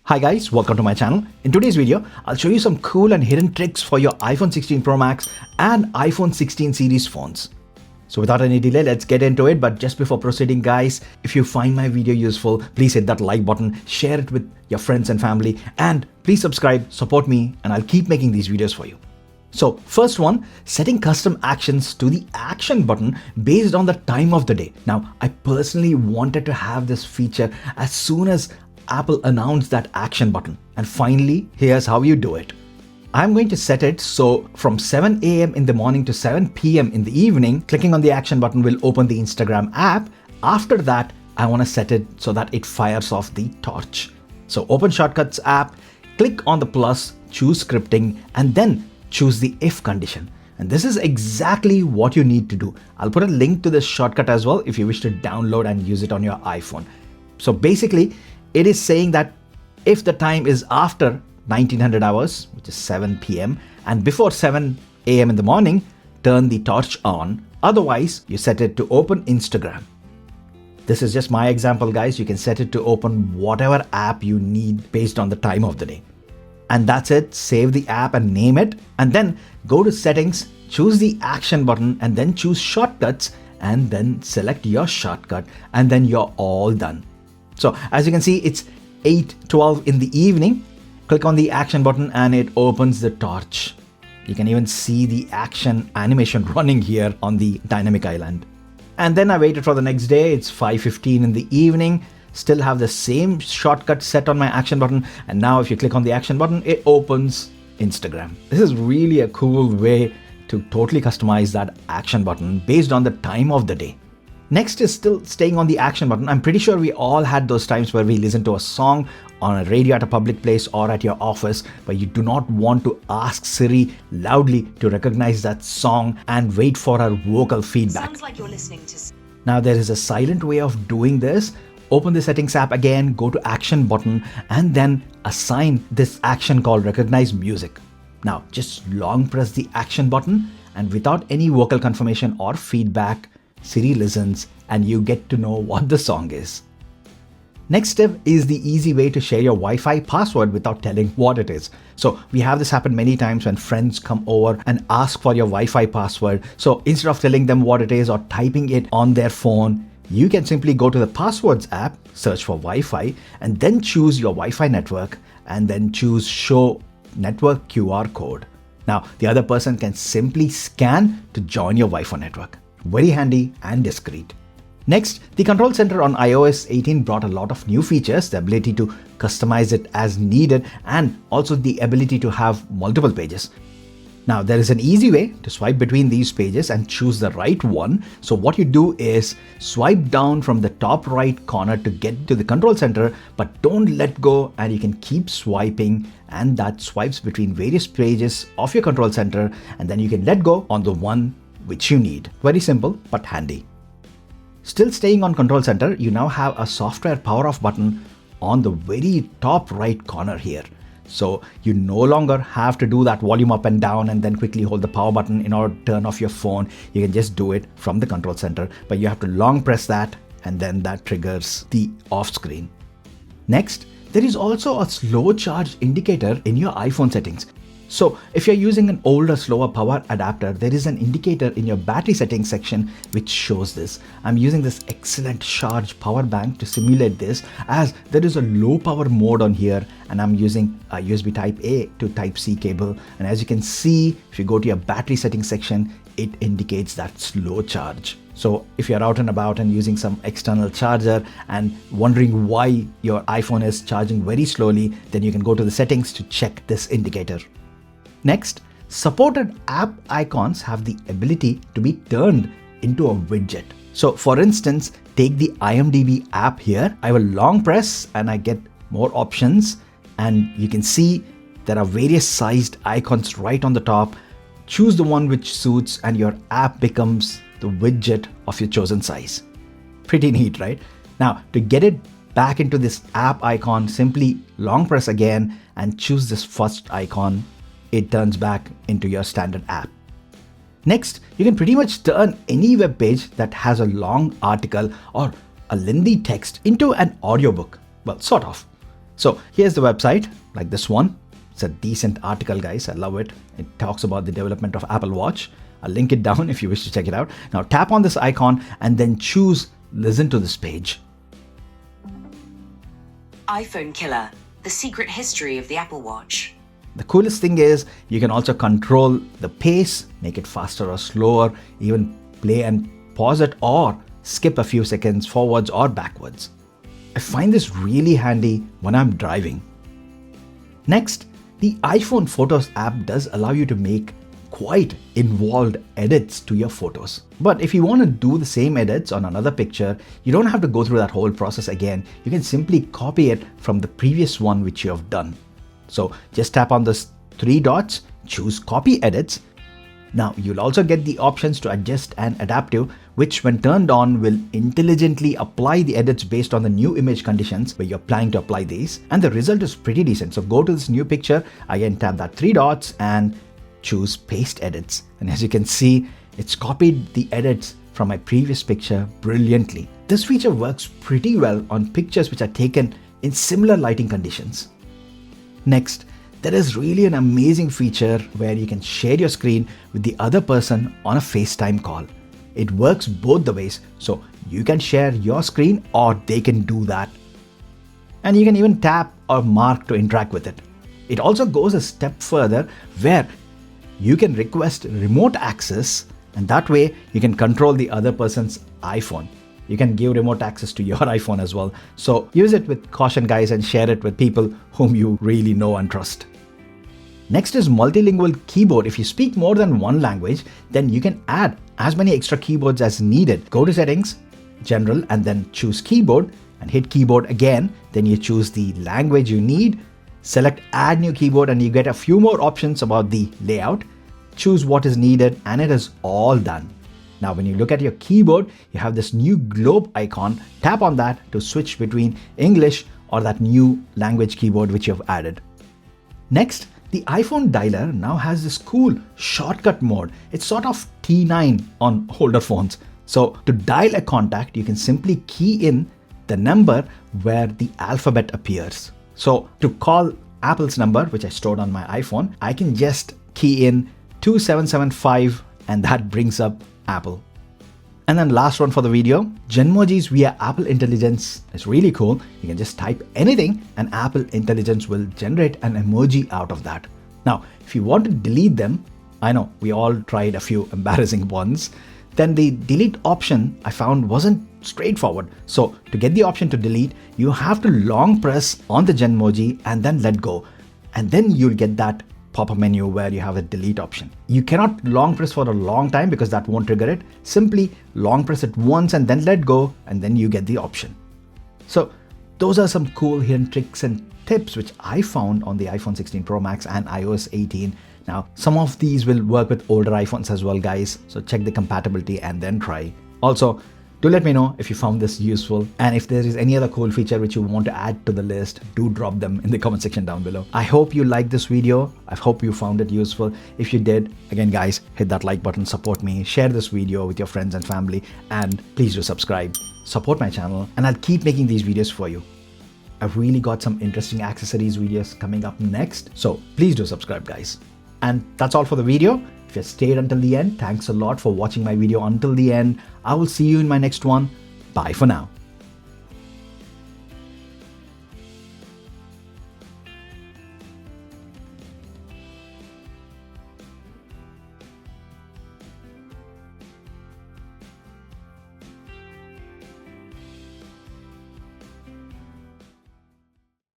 Hi guys, welcome to my channel. In today's video, I'll show you some cool and hidden tricks for your iPhone 16 Pro Max and iPhone 16 series phones. So without any delay, let's get into it. But just before proceeding guys, if you find my video useful, please hit that like button, share it with your friends and family, and please subscribe, support me, and I'll keep making these videos for you. So first one, setting custom actions to the action button based on the time of the day. Now, I personally wanted to have this feature as soon as Apple announced that action button. And finally, here's how you do it. I'm going to set it so from 7 a.m. in the morning to 7 p.m. in the evening, clicking on the action button will open the Instagram app. After that, I want to set it so that it fires off the torch. So open Shortcuts app, click on the plus, choose scripting, and then choose the if condition. And this is exactly what you need to do. I'll put a link to this shortcut as well if you wish to download and use it on your iPhone. So basically, it is saying that if the time is after 1900 hours, which is 7 p.m. and before 7 a.m. in the morning, turn the torch on. Otherwise, you set it to open Instagram. This is just my example, guys. You can set it to open whatever app you need based on the time of the day. And that's it. Save the app and name it. And then go to settings, choose the action button, and then choose shortcuts, and then select your shortcut, and then you're all done. So as you can see, it's 8:12 in the evening. Click on the action button and it opens the torch. You can even see the action animation running here on the dynamic island. And then I waited for the next day. It's 5:15 in the evening. Still have the same shortcut set on my action button. And now if you click on the action button, it opens Instagram. This is really a cool way to totally customize that action button based on the time of the day. Next is still staying on the action button. I'm pretty sure we all had those times where we listen to a song on a radio at a public place or at your office, but you do not want to ask Siri loudly to recognize that song and wait for her vocal feedback. Sounds like you're listening to... Now there is a silent way of doing this. Open the settings app again, go to action button, and then assign this action called recognize music. Now just long press the action button, and without any vocal confirmation or feedback, Siri listens and you get to know what the song is. Next step is the easy way to share your Wi-Fi password without telling what it is. So we have this happen many times when friends come over and ask for your Wi-Fi password. So instead of telling them what it is or typing it on their phone, you can simply go to the passwords app, search for Wi-Fi, and then choose your Wi-Fi network and then choose show network QR code. Now the other person can simply scan to join your Wi-Fi network. Very handy and discreet. Next, the control center on iOS 18 brought a lot of new features, the ability to customize it as needed, and also the ability to have multiple pages. Now, there is an easy way to swipe between these pages and choose the right one. So what you do is swipe down from the top right corner to get to the control center, but don't let go and you can keep swiping, and that swipes between various pages of your control center, and then you can let go on the one which you need. Very simple but handy. Still staying on control center, you now have a software power off button on the very top right corner here. So you no longer have to do that volume up and down and then quickly hold the power button in order to turn off your phone. You can just do it from the control center, but you have to long press that and then that triggers the off screen. Next, there is also a slow charge indicator in your iPhone settings. So if you're using an older, slower power adapter, there is an indicator in your battery settings section which shows this. I'm using this excellent Sharge power bank to simulate this, as there is a low power mode on here, and I'm using a USB type A to type C cable. And as you can see, if you go to your battery settings section, it indicates that slow charge. So if you're out and about and using some external charger and wondering why your iPhone is charging very slowly, then you can go to the settings to check this indicator. Next, supported app icons have the ability to be turned into a widget. So for instance, take the IMDb app here. I will long press and I get more options, and you can see there are various sized icons right on the top. Choose the one which suits and your app becomes the widget of your chosen size. Pretty neat, right? Now to get it back into this app icon, simply long press again and choose this first icon. It turns back into your standard app. Next, you can pretty much turn any web page that has a long article or a lengthy text into an audiobook. Well, sort of. So here's the website, like this one. It's a decent article, guys. I love it. It talks about the development of Apple Watch. I'll link it down if you wish to check it out. Now tap on this icon and then choose listen to this page. iPhone killer, the secret history of the Apple Watch. The coolest thing is you can also control the pace, make it faster or slower, even play and pause it or skip a few seconds forwards or backwards. I find this really handy when I'm driving. Next, the iPhone Photos app does allow you to make quite involved edits to your photos. But if you want to do the same edits on another picture, you don't have to go through that whole process again. You can simply copy it from the previous one which you have done. So just tap on this 3 dots, choose copy edits. Now you'll also get the options to adjust and adaptive, which when turned on will intelligently apply the edits based on the new image conditions where you're planning to apply these. And the result is pretty decent. So go to this new picture, again tap that 3 dots and choose paste edits. And as you can see, it's copied the edits from my previous picture brilliantly. This feature works pretty well on pictures which are taken in similar lighting conditions. Next, there is really an amazing feature where you can share your screen with the other person on a FaceTime call. It works both the ways, so you can share your screen or they can do that. And you can even tap or mark to interact with it. It also goes a step further where you can request remote access, and that way you can control the other person's iPhone. You can give remote access to your iPhone as well. So use it with caution, guys, and share it with people whom you really know and trust. Next is Multilingual Keyboard. If you speak more than one language, then you can add as many extra keyboards as needed. Go to Settings, General, and then choose Keyboard and hit Keyboard again. Then you choose the language you need, select Add New Keyboard, and you get a few more options about the layout. Choose what is needed and it is all done. Now when you look at your keyboard, you have this new globe icon. Tap on that to switch between English or that new language keyboard which you have added. Next, the iPhone dialer now has this cool shortcut mode. It's sort of T9 on older phones. So to dial a contact, you can simply key in the number where the alphabet appears. So to call Apple's number, which I stored on my iPhone, I can just key in 2775 and that brings up Apple. And then last one for the video, Genmojis via Apple Intelligence is really cool. You can just type anything and Apple Intelligence will generate an emoji out of that. Now, if you want to delete them, I know we all tried a few embarrassing ones, then the delete option I found wasn't straightforward. So to get the option to delete, you have to long press on the Genmoji and then let go. And then you'll get that pop-up menu where you have a delete option. You cannot long press for a long time because that won't trigger it. Simply long press it once and then let go and then you get the option. So those are some cool hidden tricks and tips which I found on the iPhone 16 Pro Max and iOS 18. Now some of these will work with older iPhones as well, guys. So check the compatibility and then try. Also, do let me know if you found this useful, and if there is any other cool feature which you want to add to the list, do drop them in the comment section down below. I hope you liked this video. I hope you found it useful. If you did, again guys, hit that like button, support me, share this video with your friends and family, and please do subscribe, support my channel, and I'll keep making these videos for you. I've really got some interesting accessories videos coming up next, so please do subscribe, guys. And that's all for the video. If you stayed until the end, thanks a lot for watching my video until the end. I will see you in my next one. Bye for now.